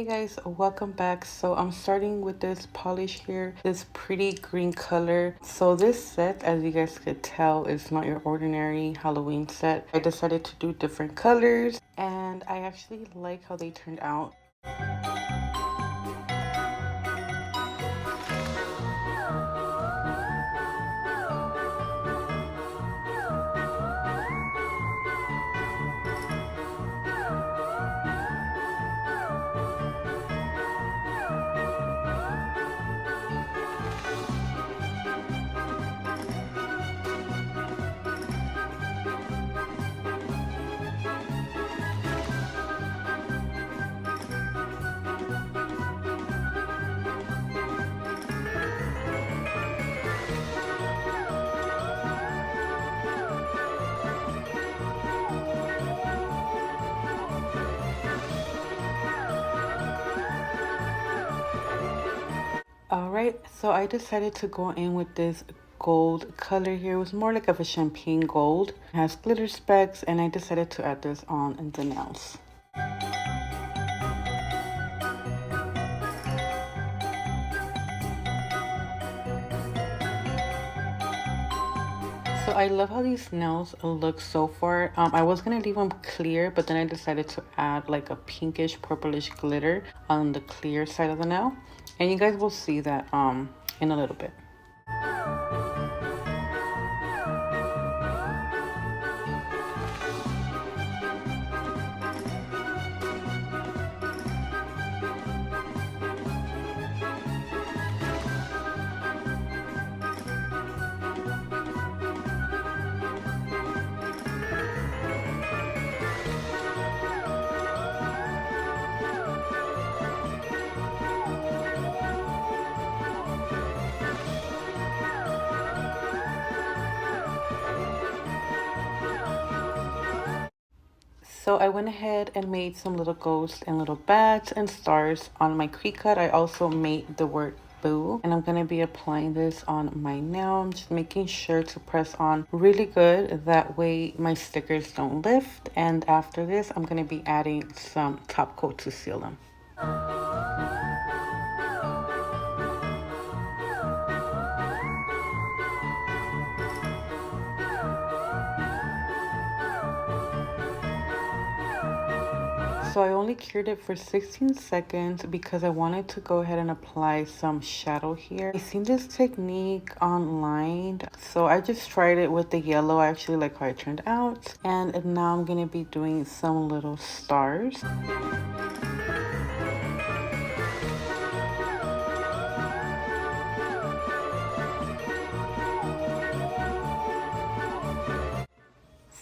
Hey guys, welcome back. So I'm starting with this polish here, this pretty green color. So this set, as you guys could tell, is not your ordinary Halloween set. I decided to do different colors and I actually like how they turned out. Alright, so I decided to go in with this gold color here. It was more like of a champagne gold. It has glitter specks and I decided to add this on the nails. So I love how these nails look so far. I was gonna leave them clear, but then I decided to add like a pinkish purplish glitter on the clear side of the nail. And you guys will see that in a little bit. So I went ahead and made some little ghosts and little bats and stars on my crease cut. I also made the word boo, and I'm going to be applying this on my nail. I'm just making sure to press on really good. That way my stickers don't lift. And after this, I'm going to be adding some top coat to seal them. So I only cured it for 16 seconds because I wanted to go ahead and apply some shadow here. I seen this technique online, so I just tried it with the yellow. I actually like how it turned out. And now I'm gonna be doing some little stars.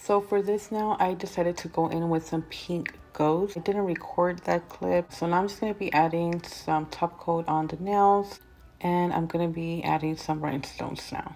So for this now, I decided to go in with some pink ghost. I didn't record that clip, so now I'm just going to be adding some top coat on the nails, and I'm going to be adding some rhinestones now.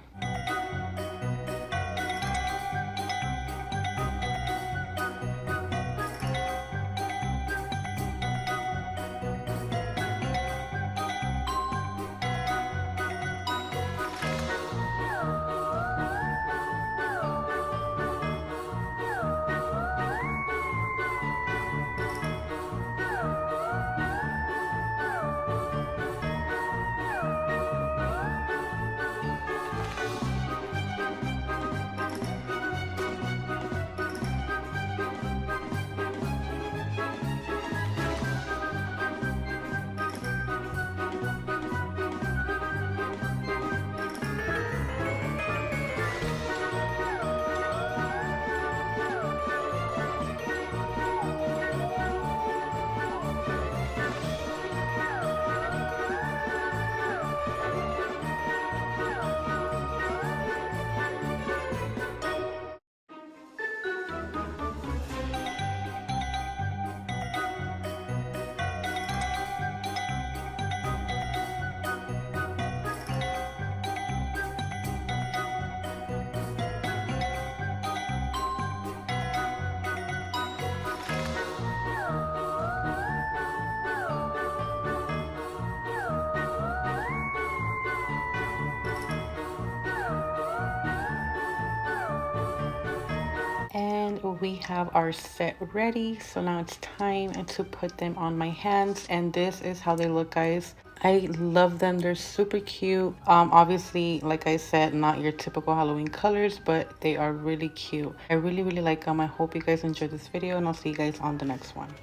we have our set ready. So now it's time to put them on my hands, and this is how they look, guys. I love them. They're super cute. Obviously, like I said, not your typical Halloween colors, but they are really cute. I really like them. I hope you guys enjoyed this video, and I'll see you guys on the next one.